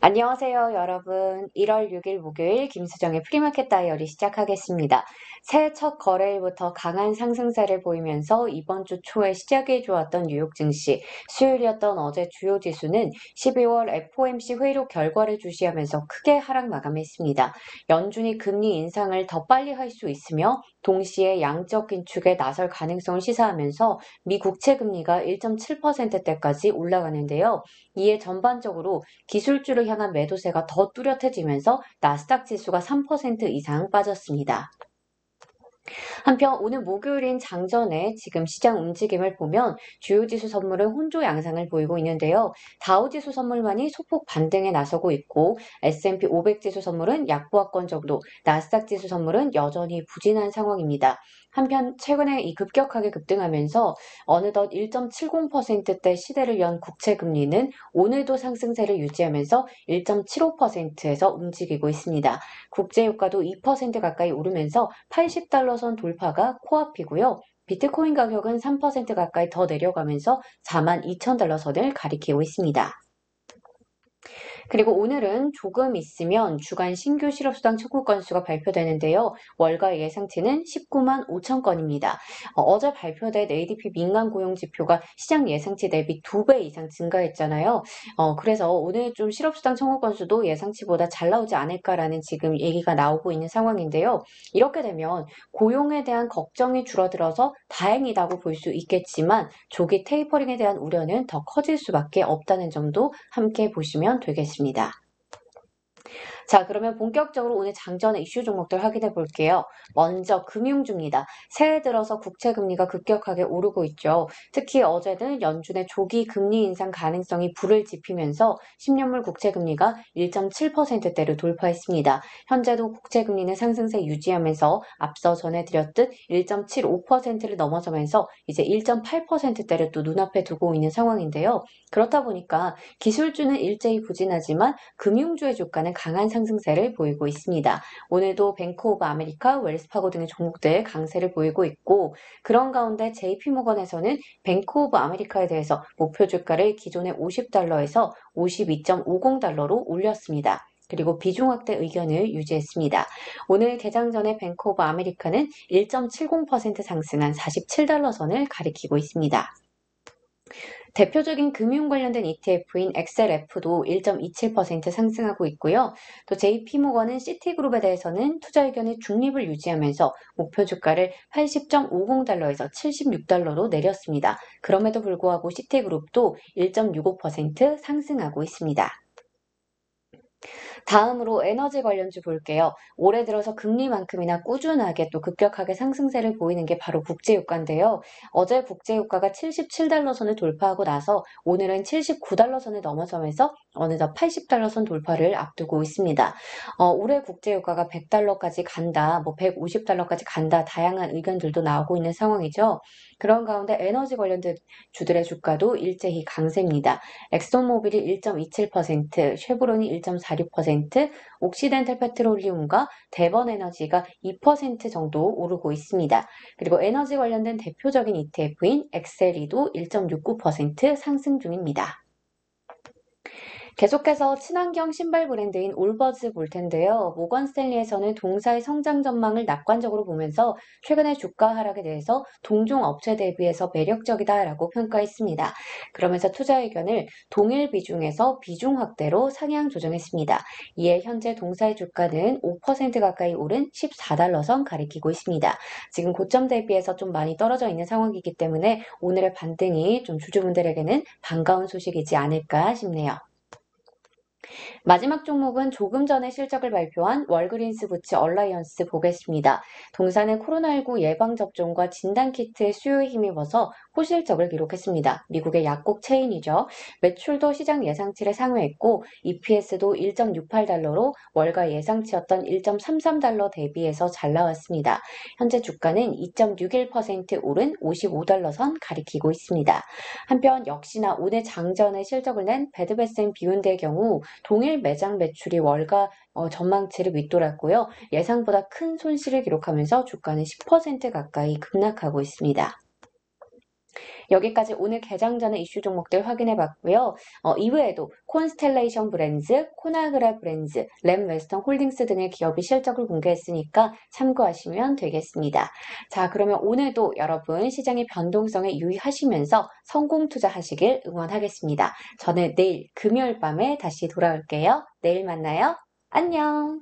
안녕하세요, 여러분. 1월 6일 목요일 김수정의 프리마켓 다이어리 시작하겠습니다. 새해 첫 거래일부터 강한 상승세를 보이면서 이번 주 초에 시작이 좋았던 뉴욕 증시, 수요일이었던 어제 주요 지수는 12월 FOMC 회의록 결과를 주시하면서 크게 하락 마감했습니다. 연준이 금리 인상을 더 빨리 할 수 있으며 동시에 양적 긴축에 나설 가능성을 시사하면서 미 국채 금리가 1.7%대까지 올라가는데요. 이에 전반적으로 기술주를 향한 매도세가 더 뚜렷해지면서 나스닥 지수가 3% 이상 빠졌습니다. 한편 오늘 목요일인 장전에 지금 시장 움직임을 보면 주요 지수 선물은 혼조 양상을 보이고 있는데요. 다우 지수 선물만이 소폭 반등에 나서고 있고 S&P 500 지수 선물은 약보합권 정도, 나스닥 지수 선물은 여전히 부진한 상황입니다. 한편 최근에 이 급격하게 급등하면서 어느덧 1.70%대 시대를 연 국채 금리는 오늘도 상승세를 유지하면서 1.75%에서 움직이고 있습니다. 국제유가도 2% 가까이 오르면서 80달러 선 돌파가 코앞이고요. 비트코인 가격은 3% 가까이 더 내려가면서 42,000달러 선을 가리키고 있습니다. 그리고 오늘은 조금 있으면 주간 신규 실업수당 청구 건수가 발표되는데요. 월가 예상치는 19만 5천 건입니다. 어제 발표된 ADP 민간 고용 지표가 시장 예상치 대비 2배 이상 증가했잖아요. 그래서 오늘 좀 실업수당 청구 건수도 예상치보다 잘 나오지 않을까라는 지금 얘기가 나오고 있는 상황인데요. 이렇게 되면 고용에 대한 걱정이 줄어들어서 다행이라고 볼 수 있겠지만 조기 테이퍼링에 대한 우려는 더 커질 수밖에 없다는 점도 함께 보시면 되겠습니다. 자, 그러면 본격적으로 오늘 장전의 이슈 종목들 확인해 볼게요. 먼저 금융주입니다. 새해 들어서 국채 금리가 급격하게 오르고 있죠. 특히 어제는 연준의 조기 금리 인상 가능성이 불을 지피면서 10년물 국채 금리가 1.7%대를 돌파했습니다. 현재도 국채 금리는 상승세 유지하면서 앞서 전해드렸듯 1.75%를 넘어서면서 이제 1.8%대를 또 눈앞에 두고 있는 상황인데요. 그렇다 보니까 기술주는 일제히 부진하지만 금융주의 주가는 강한 상승세를 보이고 있습니다. 오늘도 뱅크 오브 아메리카, 웰스파고 등의 종목들 강세를 보이고 있고 그런 가운데 JP모건에서는 뱅크 오브 아메리카에 대해서 목표 주가를 기존의 50달러에서 52.50달러로 올렸습니다. 그리고 비중 확대 의견을 유지했습니다. 오늘 개장 전에 뱅크 오브 아메리카는 1.70% 상승한 47달러 선을 가리키고 있습니다. 대표적인 금융 관련된 ETF인 XLF도 1.27% 상승하고 있고요. 또 JP모건은 시티그룹에 대해서는 투자 의견의 중립을 유지하면서 목표 주가를 80.50달러에서 76달러로 내렸습니다. 그럼에도 불구하고 시티그룹도 1.65% 상승하고 있습니다. 다음으로 에너지 관련주 볼게요. 올해 들어서 금리만큼이나 꾸준하게 또 급격하게 상승세를 보이는 게 바로 국제유가인데요. 어제 국제유가가 77달러 선을 돌파하고 나서 오늘은 79달러 선을 넘어서면서 어느덧 80달러 선 돌파를 앞두고 있습니다. 올해 국제유가가 100달러까지 간다, 뭐 150달러까지 간다, 다양한 의견들도 나오고 있는 상황이죠. 그런 가운데 에너지 관련된 주들의 주가도 일제히 강세입니다. 엑소모빌이 1.27%, 쉐브론이 1.46%, 옥시덴탈 페트롤리움과 대번에너지가 2% 정도 오르고 있습니다. 그리고 에너지 관련된 대표적인 ETF인 엑셀이도 1.69% 상승 중입니다. 계속해서 친환경 신발 브랜드인 올버즈 볼 텐데요. 모건 스탠리에서는 동사의 성장 전망을 낙관적으로 보면서 최근의 주가 하락에 대해서 동종 업체 대비해서 매력적이다라고 평가했습니다. 그러면서 투자 의견을 동일 비중에서 비중 확대로 상향 조정했습니다. 이에 현재 동사의 주가는 5% 가까이 오른 14달러 선 가리키고 있습니다. 지금 고점 대비해서 좀 많이 떨어져 있는 상황이기 때문에 오늘의 반등이 좀 주주분들에게는 반가운 소식이지 않을까 싶네요. 마지막 종목은 조금 전에 실적을 발표한 월그린스 부츠 얼라이언스 보겠습니다. 동사는 코로나19 예방접종과 진단키트의 수요에 힘입어서 호실적을 기록했습니다. 미국의 약국 체인이죠. 매출도 시장 예상치를 상회했고 EPS도 1.68달러로 월가 예상치였던 1.33달러 대비해서 잘 나왔습니다. 현재 주가는 2.61% 오른 55달러 선 가리키고 있습니다. 한편 역시나 오늘 장전에 실적을 낸 베드베스앤비욘드의 경우 동일 매장 매출이 월가 전망치를 밑돌았고요. 예상보다 큰 손실을 기록하면서 주가는 10% 가까이 급락하고 있습니다. 여기까지 오늘 개장 전에 이슈 종목들 확인해 봤고요. 이외에도 콘스텔레이션 브랜즈, 코나그라 브랜즈, 램 웨스턴 홀딩스 등의 기업이 실적을 공개했으니까 참고하시면 되겠습니다. 자, 그러면 오늘도 여러분 시장의 변동성에 유의하시면서 성공 투자하시길 응원하겠습니다. 저는 내일 금요일 밤에 다시 돌아올게요. 내일 만나요. 안녕.